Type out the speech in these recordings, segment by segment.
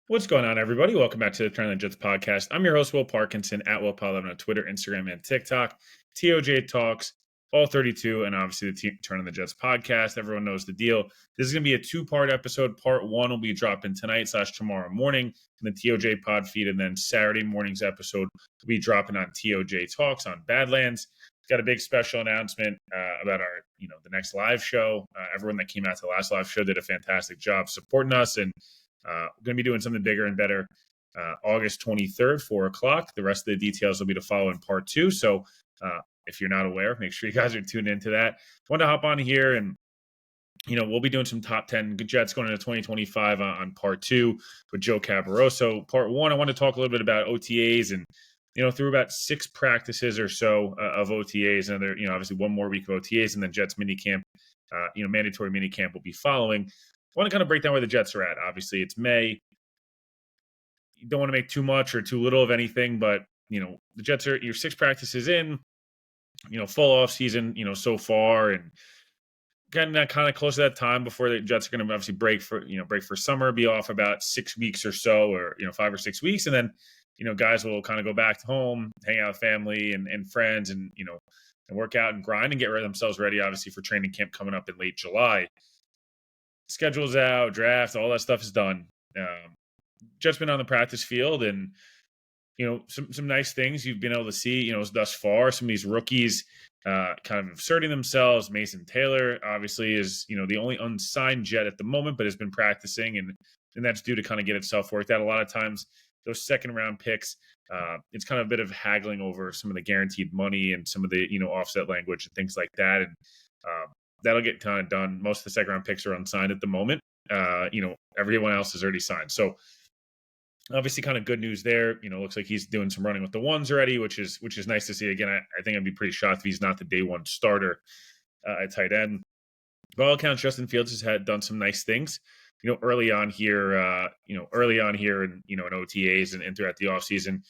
What's going on, everybody? Welcome back to the Turn on the Jets podcast. I'm your host, Will Parkinson, at WillPod11 on Twitter, Instagram, and TikTok. TOJ Talks, all 32, and obviously the Turn on the Jets podcast. Everyone knows the deal. This is going to be a two-part episode. Part one will be dropping tonight/tomorrow morning in the TOJ pod feed, and then Saturday morning's episode will be dropping on TOJ Talks on Badlands. Got a big special announcement about our, the next live show. Everyone that came out to the last live show did a fantastic job supporting us, and going to be doing something bigger and better August 23rd, 4 o'clock. The rest of the details will be to follow in part two. So if you're not aware, make sure you guys are tuned into that. Want to hop on here and, we'll be doing some top 10 Jets going into 2025 on part two with Joe Cabaroso. Part one, I want to talk a little bit about OTAs and, through about 6 practices or so of OTAs, and there, obviously one more week of OTAs, and then Jets minicamp, mandatory minicamp will be following. I want to kind of break down where the Jets are at. Obviously, it's May. You don't want to make too much or too little of anything, but, the Jets are, your 6 practices in, full off season, so far, and getting that kind of close to that time before the Jets are going to obviously break for summer, be off about 6 weeks or so, or, 5 or 6 weeks. And then, guys will kind of go back to home, hang out with family and friends and, and work out and grind and get themselves ready, obviously, for training camp coming up in late July. Schedule's out, draft, all that stuff is done. Jets been on the practice field, and some nice things you've been able to see, thus far. Some of these rookies kind of asserting themselves. Mason Taylor obviously is the only unsigned Jet at the moment, but has been practicing, and that's due to kind of get itself worked out. A lot of times those second round picks, it's kind of a bit of haggling over some of the guaranteed money and some of the offset language and things like that, and that'll get kind of done. Most of the second round picks are unsigned at the moment. Everyone else is already signed. So obviously kind of good news there. Looks like he's doing some running with the ones already, which is nice to see. Again, I think I'd be pretty shocked if he's not the day one starter at tight end. By all accounts, Justin Fields has done some nice things, early on here, in OTAs and throughout the offseason.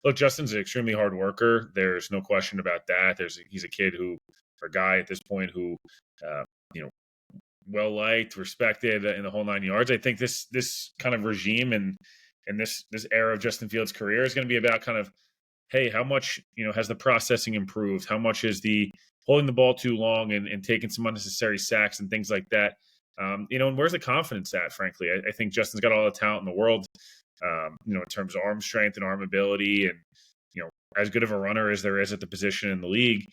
Look, Justin's an extremely hard worker. There's no question about that. He's a kid or guy at this point who, well liked, respected in the whole 9 yards. I think this kind of regime and this era of Justin Fields' career is going to be about kind of, hey, how much has the processing improved? How much is the holding the ball too long and taking some unnecessary sacks and things like that? And where's the confidence at? Frankly, I think Justin's got all the talent in the world. In terms of arm strength and arm ability, and as good of a runner as there is at the position in the league.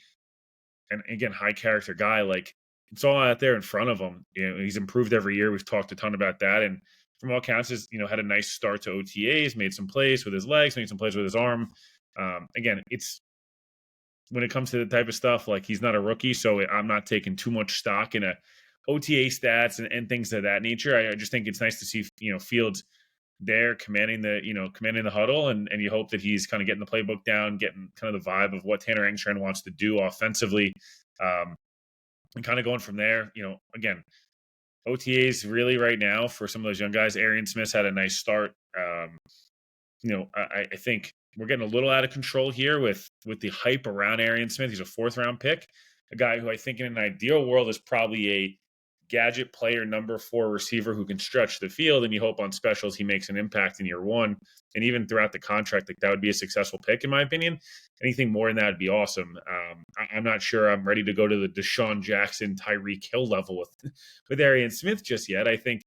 And again, high character guy, like it's all out there in front of him. He's improved every year. We've talked a ton about that. And from all accounts, has had a nice start to OTAs, made some plays with his legs, made some plays with his arm. Again, it's when it comes to the type of stuff, like he's not a rookie, so I'm not taking too much stock in OTA stats and things of that nature. I just think it's nice to see Fields there commanding the huddle, and you hope that he's kind of getting the playbook down, getting kind of the vibe of what Tanner Engstrand wants to do offensively, and kind of going from there. Again, OTAs really right now for some of those young guys. Arryn Smith had a nice start. I think we're getting a little out of control here with the hype around Arryn Smith. He's a 4th round pick, a guy who I think in an ideal world is probably a gadget player, number 4 receiver who can stretch the field, and you hope on specials he makes an impact in year 1, and even throughout the contract, like that would be a successful pick in my opinion. Anything more than that would be awesome. I'm not sure I'm ready to go to the Deshaun Jackson, Tyreek Hill level with Arryn Smith just yet. I think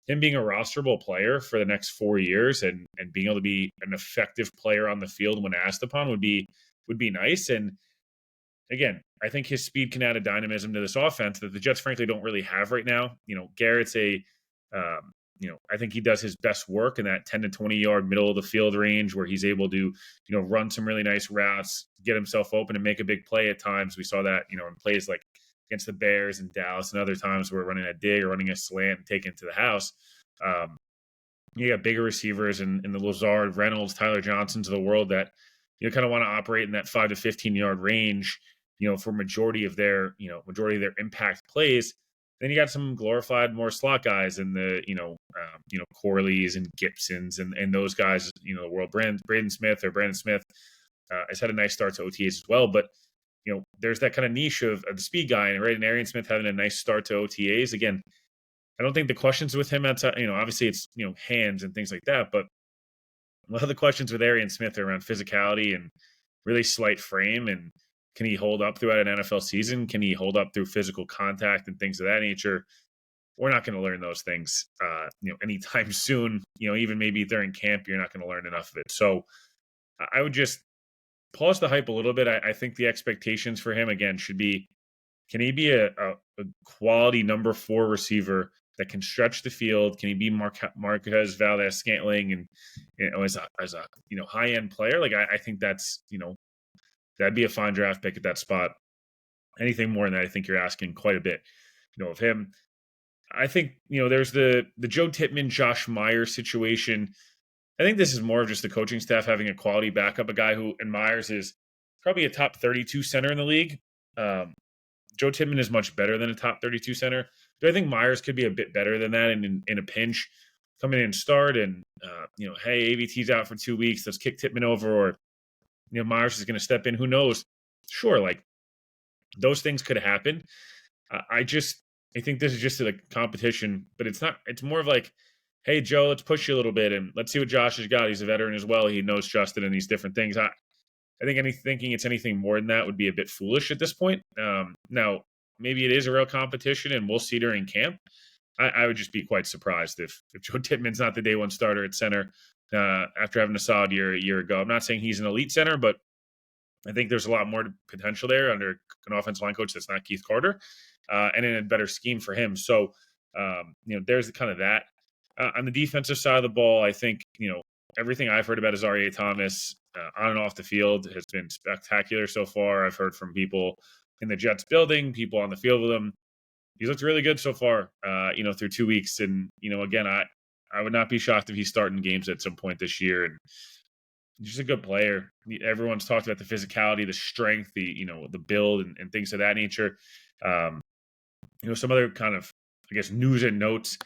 him being a rosterable player for the next 4 years and being able to be an effective player on the field when asked upon would be nice. And again, I think his speed can add a dynamism to this offense that the Jets frankly don't really have right now. Garrett's I think he does his best work in that 10 to 20 yard middle of the field range where he's able to, run some really nice routes, get himself open and make a big play at times. We saw that, in plays like against the Bears and Dallas, and other times we're running a dig or running a slant and taking it to the house. You got bigger receivers in the Lazard, Reynolds, Tyler Johnsons of the world that kind of want to operate in that 5 to 15 yard range, for majority of their impact plays. Then you got some glorified more slot guys in the Corleys and Gibsons and those guys, the world. Brandon Smith has had a nice start to OTAs as well, but there's that kind of niche of the speed guy, and right, and Arryn Smith having a nice start to OTAs. Again, I don't think the questions with him outside, obviously it's, hands and things like that, but a lot of the questions with Arryn Smith are around physicality and really slight frame. And can he hold up throughout an NFL season? Can he hold up through physical contact and things of that nature? We're not going to learn those things, anytime soon. Even maybe during camp, you're not going to learn enough of it. So I would just pause the hype a little bit. I think the expectations for him again should be: can he be a quality number 4 receiver that can stretch the field? Can he be Marquez Valdez-Scantling and as a high end player? Like I think that's that'd be a fine draft pick at that spot. Anything more than that, I think you're asking quite a bit of him. I think there's the Joe Tippmann, Josh Myers situation. I think this is more of just the coaching staff having a quality backup, a guy who, and Myers is probably a top 32 center in the league. Joe Tippmann is much better than a top 32 center. Do I think Myers could be a bit better than that in a pinch? Come in and start and, hey, AVT's out for 2 weeks. Let's kick Tippmann over. Or, Myers is going to step in. Who knows? Sure, like those things could happen. I think this is just a competition, but it's not. It's more of like, hey, Joe, let's push you a little bit and let's see what Josh has got. He's a veteran as well. He knows Justin and these different things. I think thinking it's anything more than that would be a bit foolish at this point. Now, maybe it is a real competition, and we'll see during camp. I would just be quite surprised if Joe Tippmann's not the day one starter at center after having a solid year a year ago. I'm not saying he's an elite center, but I think there's a lot more potential there under an offensive line coach that's not Keith Carter, and in a better scheme for him. So, there's kind of that. On the defensive side of the ball, I think, everything I've heard about Azareye'h Thomas on and off the field has been spectacular so far. I've heard from people in the Jets building, people on the field with him. He's looked really good so far, through 2 weeks. And, again, I would not be shocked if he's starting games at some point this year. And he's just a good player. Everyone's talked about the physicality, the strength, the build and things of that nature. Some other kind of, I guess, news and notes.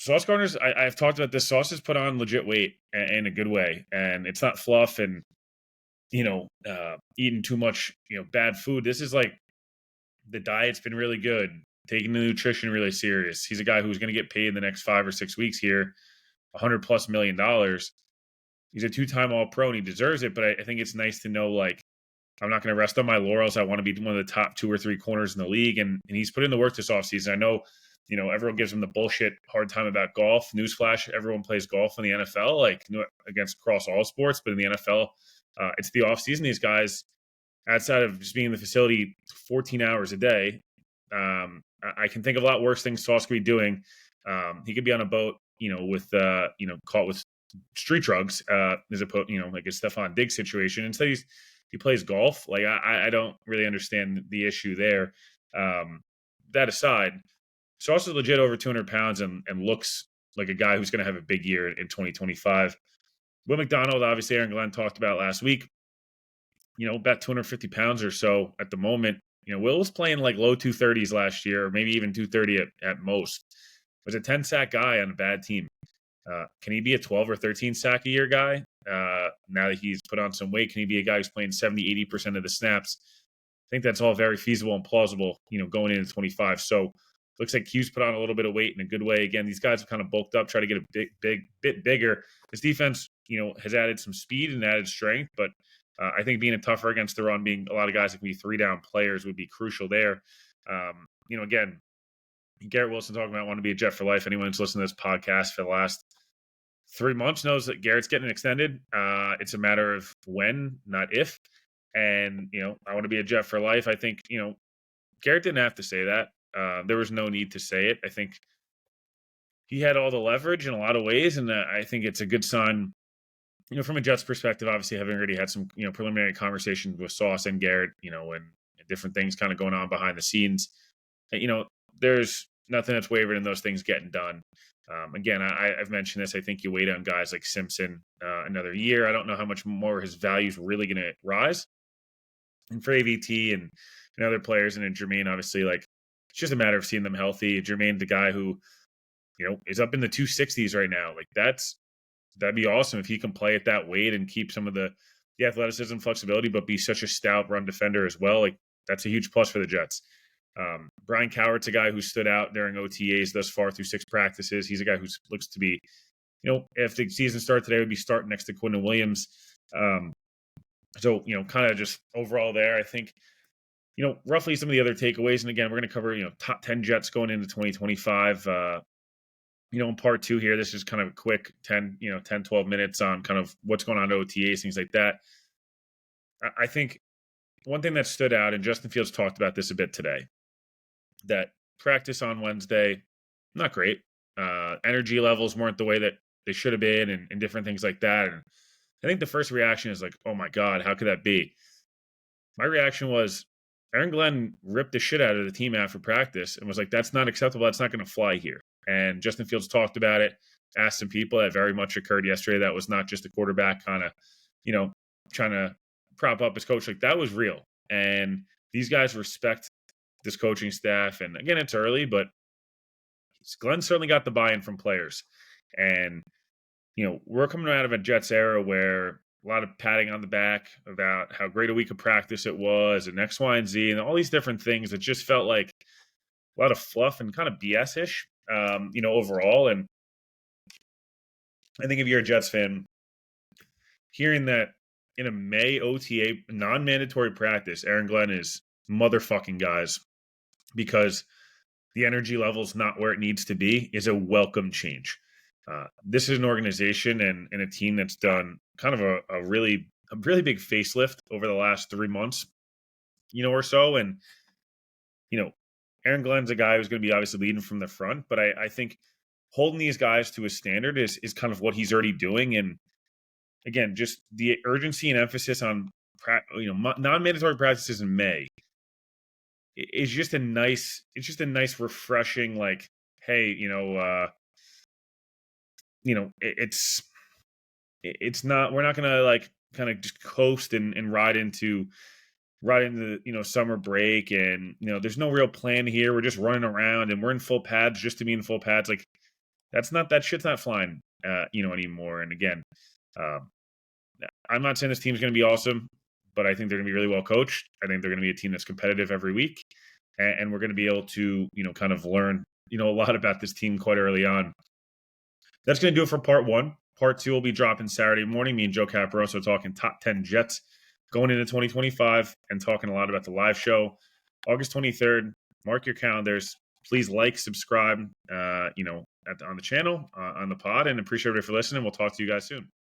Sauce Gardner's, I've talked about this. Sauce has put on legit weight in a good way. And it's not fluff and, eating too much, bad food. This is like the diet's been really good, taking the nutrition really serious. He's a guy who's going to get paid in the next 5 or 6 weeks here, $100+ million. He's a 2-time All-Pro and he deserves it. But I think it's nice to know, like, I'm not going to rest on my laurels. I want to be one of the top 2 or 3 corners in the league. And he's put in the work this offseason. I know, everyone gives him the bullshit hard time about golf. Newsflash, everyone plays golf in the NFL, like against across all sports. But in the NFL, it's the offseason. These guys, outside of just being in the facility 14 hours a day, I can think of a lot worse things Sauce could be doing. He could be on a boat, with, caught with street drugs, as opposed, like a Stephon Diggs situation. Instead, he plays golf. Like, I don't really understand the issue there. That aside, Sauce is legit over 200 pounds and looks like a guy who's going to have a big year in 2025. Will McDonald, obviously, Aaron Glenn talked about last week, about 250 pounds or so at the moment. Will was playing like low 230s last year, or maybe even 230 at most. Was a 10-sack guy on a bad team. Can he be a 12 or 13 sack a year guy? Now that he's put on some weight, can he be a guy who's playing 70, 80% of the snaps? I think that's all very feasible and plausible, going into 25. So looks like Q's put on a little bit of weight in a good way. Again, these guys have kind of bulked up, try to get a bit bigger. This defense, has added some speed and added strength, but I think being a tougher against the run, being a lot of guys that can be 3-down players would be crucial there. Again, Garrett Wilson talking about wanting to be a Jet for life. Anyone who's listened to this podcast for the last 3 months knows that Garrett's getting extended. It's a matter of when, not if. And, I want to be a Jet for life. I think, Garrett didn't have to say that. There was no need to say it. I think he had all the leverage in a lot of ways, and I think it's a good sign, from a Jets perspective, obviously having already had some, preliminary conversations with Sauce and Garrett, and different things kind of going on behind the scenes. There's nothing that's wavered in those things getting done. Again, I've mentioned this. I think you wait on guys like Simpson another year. I don't know how much more his value is really going to rise. And for AVT and other players, and in Jermaine, obviously, like, it's just a matter of seeing them healthy. Jermaine, the guy who, is up in the 260s right now. Like, that'd be awesome if he can play at that weight and keep some of the athleticism, flexibility, but be such a stout run defender as well. Like, that's a huge plus for the Jets. Brian Cowart's a guy who stood out during OTAs thus far through 6 practices. He's a guy who looks to be, if the season started today, would be starting next to Quinton Williams. So, kind of just overall there, I think, roughly some of the other takeaways. And again, we're going to cover, top 10 Jets going into 2025. In part 2 here, this is kind of a quick 10, 12 minutes on kind of what's going on at OTAs, things like that. I think one thing that stood out, and Justin Fields talked about this a bit today, that practice on Wednesday, not great. Energy levels weren't the way that they should have been, and different things like that. And I think the first reaction is like, oh my God, how could that be? My reaction was, Aaron Glenn ripped the shit out of the team after practice and was like, that's not acceptable. That's not going to fly here. And Justin Fields talked about it, asked some people. That very much occurred yesterday. That was not just a quarterback kind of, trying to prop up his coach. Like, that was real. And these guys respect this coaching staff. And again, it's early, but Glenn certainly got the buy-in from players. And, we're coming out of a Jets era where a lot of patting on the back about how great a week of practice it was and X, Y, and Z and all these different things. It just felt like a lot of fluff and kind of BS-ish, overall. And I think if you're a Jets fan, hearing that in a May OTA non-mandatory practice, Aaron Glenn is motherfucking guys because the energy level's not where it needs to be is a welcome change. This is an organization and a team that's done kind of a really big facelift over the last 3 months, or so. And, Aaron Glenn's a guy who's going to be obviously leading from the front, but I think holding these guys to a standard is kind of what he's already doing. And again, just the urgency and emphasis on, non-mandatory practices in May is just a nice, refreshing, like, hey, it's not, we're not going to like kind of just coast and ride into summer break. And, there's no real plan here. We're just running around and we're in full pads just to be in full pads. Like, that shit's not flying, anymore. And again, I'm not saying this team's going to be awesome, but I think they're going to be really well coached. I think they're going to be a team that's competitive every week. And we're going to be able to, kind of learn, a lot about this team quite early on. That's going to do it for part 1. Part 2 will be dropping Saturday morning. Me and Joe Caparoso talking top 10 Jets going into 2025 and talking a lot about the live show. August 23rd, mark your calendars. Please like, subscribe, on the channel, on the pod, and appreciate it for listening. We'll talk to you guys soon.